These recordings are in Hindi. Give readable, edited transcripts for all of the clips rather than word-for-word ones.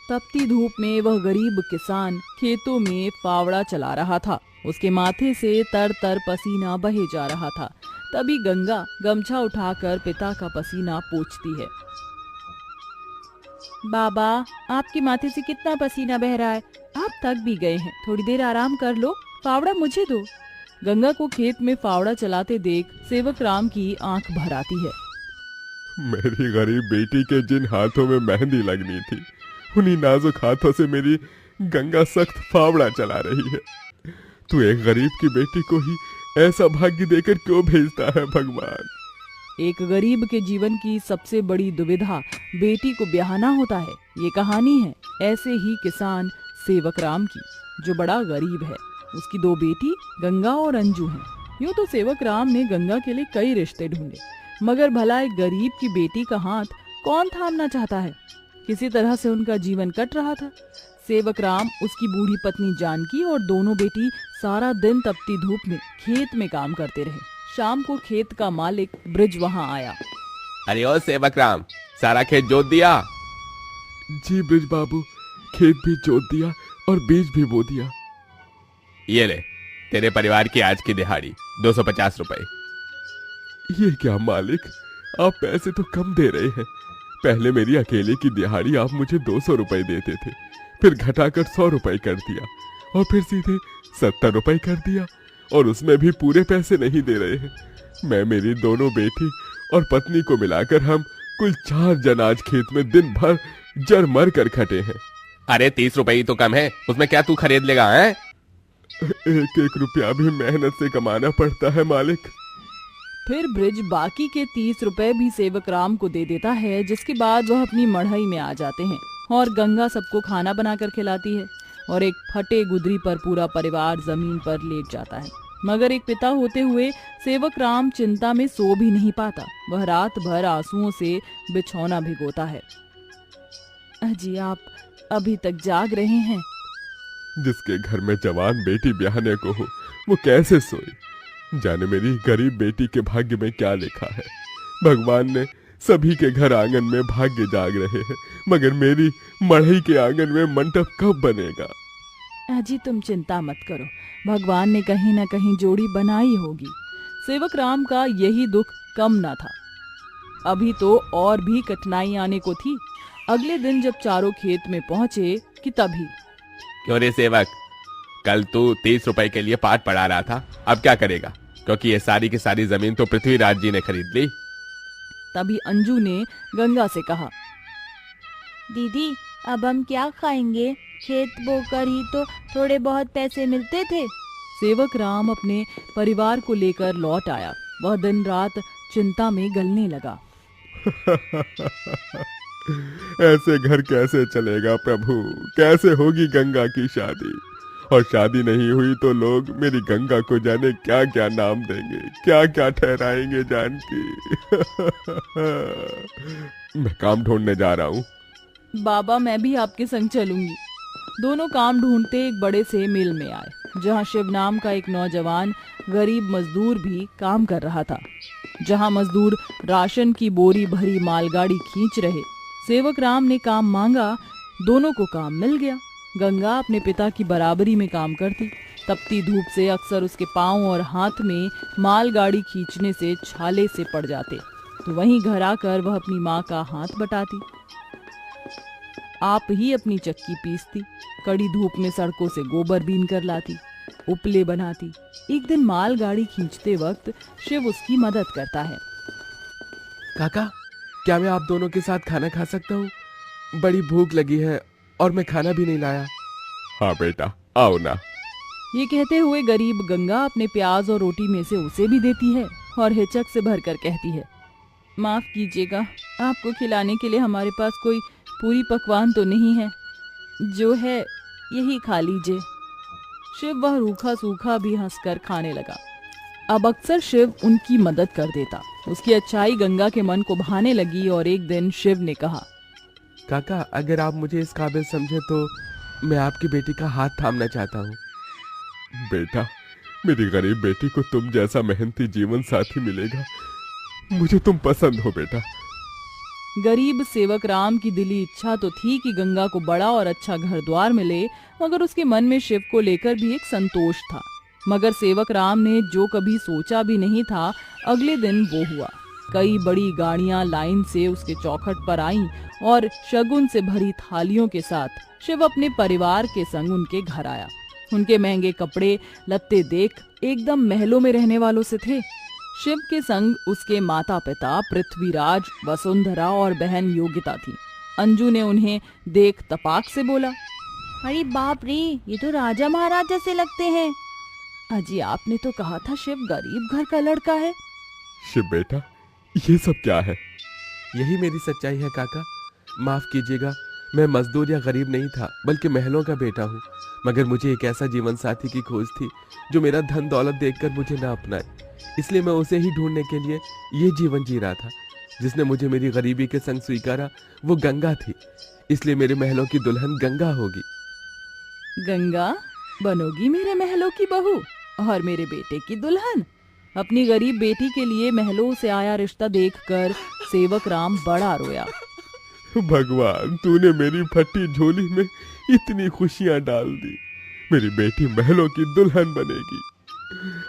तपती धूप में वह गरीब किसान खेतों में फावड़ा चला रहा था। उसके माथे से तर तर पसीना बहे जा रहा था। तभी गंगा गमछा उठाकर पिता का पसीना पोंछती है। बाबा, आपके माथे से कितना पसीना बह रहा है। आप थक भी गए हैं, थोड़ी देर आराम कर लो। फावड़ा मुझे दो। गंगा को खेत में फावड़ा चलाते देख सेवक राम की आंख भर आती है। मेरी गरीब बेटी के जिन हाथों में मेहंदी लगनी थी, उन्हीं नाजुक हाथों से मेरी गंगा सख्त फावड़ा चला रही है। तू एक गरीब की बेटी को ही ऐसा भाग्य देकर क्यों भेजता है भगवान? एक गरीब के जीवन की सबसे बड़ी दुविधा बेटी को ब्याहना होता है। ये कहानी है ऐसे ही किसान सेवक राम की, जो बड़ा गरीब है। उसकी दो बेटी गंगा और अंजू हैं। यूं तो सेवक राम ने गंगा के लिए कई रिश्ते ढूंढे, मगर भला एक गरीब की बेटी का हाथ कौन थामना चाहता है। किसी तरह से उनका जीवन कट रहा था। सेवक राम, उसकी बूढ़ी पत्नी जानकी और दोनों बेटी सारा दिन तपती धूप में खेत में काम करते रहे। शाम को खेत का मालिक ब्रिज वहां आया। अरे ओ सेवक राम, सारा खेत जोत दिया? जी ब्रिज बाबू, खेत भी जोत दिया और बीज भी बो दिया। ये ले, तेरे परिवार की आज की दिहाड़ी 250 रुपए। ये क्या मालिक, आप पैसे तो कम दे रहे हैं। पहले मेरी अकेले की दिहाड़ी आप मुझे 200 रुपए देते थे, फिर घटाकर 100 रुपए कर दिया और फिर सीधे 70 रुपए कर दिया, और उसमें भी पूरे पैसे नहीं दे रहे हैं। मैं, मेरी दोनों बेटी और पत्नी को मिलाकर हम कुल 4 जन आज खेत में दिन भर जर मर कर खटे हैं। अरे 30 रुपए ही तो कम है, उसमें क्या तू खरीद लेगा? है एक एक रुपया भी मेहनत से कमाना पड़ता है मालिक। फिर ब्रिज बाकी के 30 रुपए भी सेवक राम को दे देता है, जिसके बाद वह अपनी मढ़ई में आ जाते हैं और गंगा सबको खाना बनाकर खिलाती है और एक फटे गुदरी पर पूरा परिवार जमीन पर लेट जाता है। मगर एक पिता होते हुए सेवक राम चिंता में सो भी नहीं पाता। वह रात भर आंसुओं से बिछौना भिगोता है। अजी, आप अभी तक जाग रहे हैं? जिसके घर में जवान बेटी ब्याहने को हो, वो कैसे सोए? जाने मेरी गरीब बेटी के भाग्य में क्या लिखा है। भगवान ने सभी के घर आंगन में भाग्य जाग रहे हैं, मगर मेरी मढ़ई के आंगन में मंडप कब बनेगा? अजी, तुम चिंता मत करो, भगवान ने कहीं न कहीं जोड़ी बनाई होगी। सेवक राम का यही दुख कम न था। अभी तो और भी कठिनाई आने को थी। अगले दिन जब चारों खेत में पहुंचे कि तभी। क्यों रे सेवक, कल तू 30 रुपए के लिए पाठ पढ़ा रहा था, अब क्या करेगा? क्योंकि ये सारी की सारी जमीन तो पृथ्वीराज जी ने खरीद ली। तभी अंजू ने गंगा से कहा, दीदी, अब हम क्या खाएंगे? खेत बोकर ही तो थोड़े बहुत पैसे मिलते थे। सेवक राम अपने परिवार को लेकर लौट आया। वह दिन रात चिंता में गलने लगा। ऐसे घर कैसे चलेगा प्रभु? कैसे होगी गंगा की शादी? और शादी नहीं हुई तो लोग मेरी गंगा को जाने क्या क्या नाम देंगे, क्या क्या ठहराएंगे जानकी। मैं काम ढूंढने जा रहा हूँ। बाबा, मैं भी आपके संग चलूंगी। दोनों काम ढूंढते एक बड़े से मिल में आए, जहां शिव नाम का एक नौजवान गरीब मजदूर भी काम कर रहा था। जहां मजदूर राशन की बोरी भरी मालगाड़ी खींच रहे। सेवक राम ने काम मांगा, दोनों को काम मिल गया। गंगा अपने पिता की बराबरी में काम करती। तपती धूप से अक्सर उसके पांव और हाथ में मालगाड़ी खींचने से छाले से पड़ जाते, तो वहीं घर आकर वह अपनी माँ का हाथ बटाती। आप ही अपनी चक्की पीसती, कड़ी धूप में सड़कों से गोबर बीन कर लाती, उपले बनाती। एक दिन मालगाड़ी खींचते वक्त शिव उसकी मदद करता है। काका, क्या मैं आप दोनों के साथ खाना खा सकता हूँ? बड़ी भूख लगी है और मैं खाना भी नहीं लाया। हाँ बेटा, आओ ना। ये कहते हुए गरीब गंगा अपने प्याज और रोटी में से उसे भी देती है और हिचक से भरकर कहती है, माफ कीजिएगा, आपको खिलाने के लिए हमारे पास कोई पूरी पकवान तो नहीं है, जो है यही खा लीजिए। शिव वह रूखा सूखा भी हंसकर खाने लगा। अब अक्सर शिव उनकी मदद कर देता। उसकी अच्छाई गंगा के मन को भाने लगी और एक दिन शिव ने कहा, काका, अगर आप मुझे इस काबिल समझे तो मैं आपकी बेटी का हाथ थामना चाहता हूँ। बेटा, मेरी गरीब बेटी को तुम जैसा मेहनती जीवन साथी मिलेगा। मुझे तुम पसंद हो बेटा। गरीब सेवक राम की दिली इच्छा तो थी कि गंगा को बड़ा और अच्छा घर द्वार मिले, मगर उसके मन में शिव को लेकर भी एक संतोष था। मगर सेवक राम ने जो कभी सोचा भी नहीं था, अगले दिन वो हुआ। कई बड़ी गाड़ियां लाइन से उसके चौखट पर आईं और शगुन से भरी थालियों के साथ शिव अपने परिवार के संग उनके घर आया। उनके महंगे कपड़े लत्ते देख एकदम महलों में रहने वालों से थे। शिव के संग उसके माता पिता पृथ्वीराज, वसुंधरा और बहन योगिता थी। अंजू ने उन्हें देख तपाक से बोला, अरे बाप रे, ये तो राजा महाराज जैसे लगते हैं। अजी आपने तो कहा था शिव गरीब घर का लड़का है। शिव बेटा, ये सब क्या है? यही मेरी सच्चाई है काका। माफ कीजिएगा, मैं मजदूर या गरीब नहीं था, बल्कि महलों का बेटा हूँ। मगर मुझे एक ऐसा जीवन साथी की खोज थी जो मेरा धन दौलत देखकर मुझे ना अपनाए, इसलिए मैं उसे ही ढूंढने के लिए ये जीवन जी रहा था। जिसने मुझे मेरी गरीबी के संग स्वीकारा वो गंगा थी, इसलिए मेरे महलों की दुल्हन गंगा होगी। गंगा बनोगी मेरे महलों की बहू और मेरे बेटे की दुल्हन? अपनी गरीब बेटी के लिए महलों से आया रिश्ता देखकर सेवक राम बड़ा रोया। भगवान, तूने मेरी फटी झोली में इतनी खुशियां डाल दी। मेरी बेटी महलों की दुल्हन बनेगी।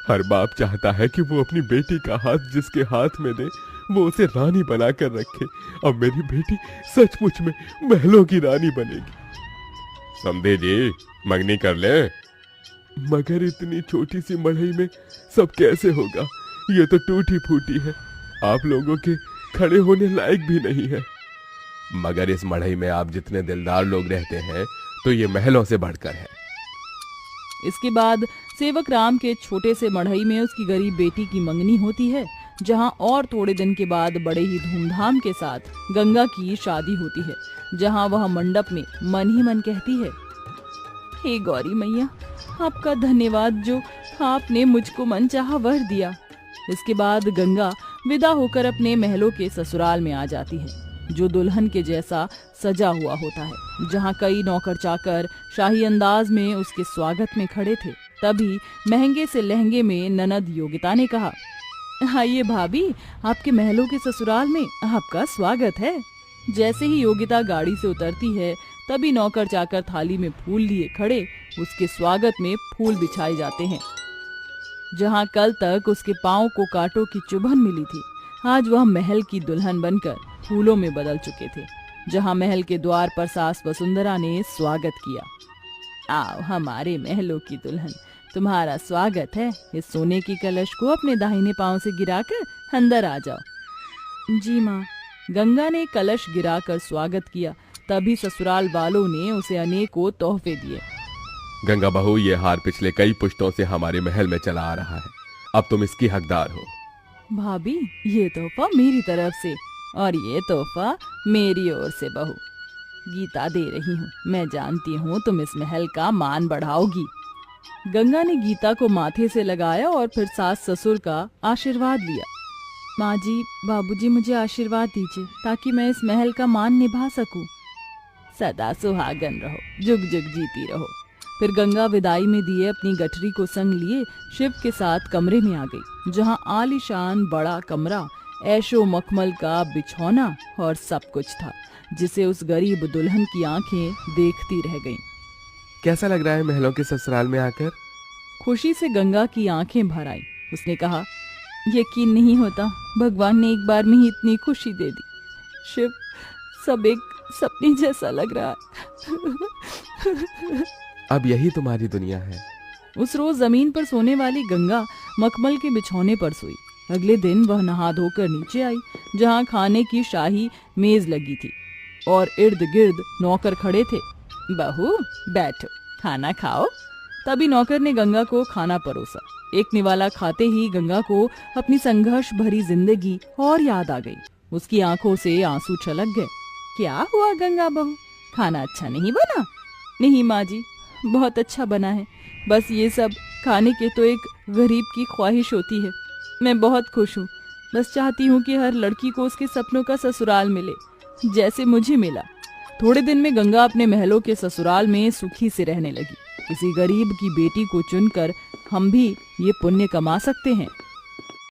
हर बाप चाहता है कि वो अपनी बेटी का हाथ जिसके हाथ में दे वो उसे रानी बनाकर रखे। अब मेरी बेटी सचमुच में महलों की रानी बनेगी। समझे जी, मंगनी कर ले। मगर इतनी छोटी सी मढ़ई में सब कैसे होगा? ये तो टूटी फूटी है, आप लोगों के खड़े होने लायक भी नहीं है। मगर इस मढ़ई में आप जितने दिलदार लोग रहते हैं तो ये महलों से बढ़कर है। इसके बाद सेवक राम के छोटे से मढ़ई में उसकी गरीब बेटी की मंगनी होती है, जहां और थोड़े दिन के बाद बड़े ही धूमधाम के साथ गंगा की शादी होती है, जहां वह मंडप में मन ही मन कहती है, हे गौरी मैया, आपका धन्यवाद जो आपने मुझको मनचाहा वर दिया। इसके बाद गंगा विदा होकर अपने महलों के ससुराल में आ जाती है, जो दुल्हन के जैसा सजा हुआ होता है, जहां कई नौकर चाकर शाही अंदाज में उसके स्वागत में खड़े थे। तभी महंगे से लहंगे में ननद योगिता ने कहा, आइए भाभी, आपके महलों के ससुराल में आपका स्वागत है। जैसे ही योगिता गाड़ी से उतरती है, तभी नौकर चाकर थाली में फूल लिए खड़े उसके स्वागत में फूल बिछाए जाते हैं। जहां कल तक उसके पांव को कांटों की चुभन मिली थी, आज वह महल की दुल्हन बनकर फूलों में बदल चुके थे। जहां महल के द्वार पर सास वसुंधरा ने स्वागत किया, आओ हमारे महलों की दुल्हन, तुम्हारा स्वागत है। इस सोने की कलश को अपने दाहिने पांव से गिराकर अंदर आ जाओ। जी माँ। गंगा ने कलश गिराकर स्वागत किया। तभी ससुराल वालों ने उसे अनेकों तोहफे दिए। गंगा बहू, ये हार पिछले कई पुश्तों से हमारे महल में चला आ रहा है, अब तुम इसकी हकदार हो। भाभी, ये तोहफा मेरी तरफ से और ये तोहफा मेरी ओर से बहू। गीता दे रही हूँ, मैं जानती हूँ तुम इस महल का मान बढ़ाओगी। गंगा ने गीता को माथे से लगाया और फिर सास ससुर का आशीर्वाद लिया। माँ जी, बाबूजी, मुझे आशीर्वाद दीजिए ताकि मैं इस महल का मान निभा सकूं। सदा सुहागन रहो, जुग जुग जीती रहो। फिर गंगा विदाई में दिए अपनी गठरी को संग लिए शिव के साथ कमरे में आ गई, जहां आलीशान बड़ा कमरा, ऐशो मखमल का बिछौना और सब कुछ था, जिसे उस गरीब दुल्हन की आंखें देखती रह गईं। कैसा लग रहा है महलों के ससुराल में आकर? खुशी से गंगा की आंखें भर आई। उसने कहा, यकीन नहीं होता, भगवान ने एक बार में ही इतनी खुशी दे दी। शिव, सब एक सपने जैसा लग रहा है। अब यही तुम्हारी दुनिया है। उस रोज जमीन पर सोने वाली गंगा मखमल के बिछौने पर सोई। अगले दिन वह नहा धोकर नीचे आई, जहां खाने की शाही मेज लगी थी और इर्द गिर्द नौकर खड़े थे। बहू बैठो, खाना खाओ। तभी नौकर ने गंगा को खाना परोसा। एक निवाला खाते ही गंगा को अपनी संघर्ष भरी जिंदगी और याद आ गई। उसकी आंखों से आंसू छलक गए। क्या हुआ गंगा बहू, खाना अच्छा नहीं बना? नहीं माँ जी, बहुत अच्छा बना है, बस ये सब खाने के तो एक गरीब की ख्वाहिश होती है। मैं बहुत खुश हूँ, बस चाहती हूँ कि हर लड़की को उसके सपनों का ससुराल मिले, जैसे मुझे मिला। थोड़े दिन में गंगा अपने महलों के ससुराल में सुखी से रहने लगी। किसी गरीब की बेटी को चुनकर हम भी ये पुण्य कमा सकते हैं।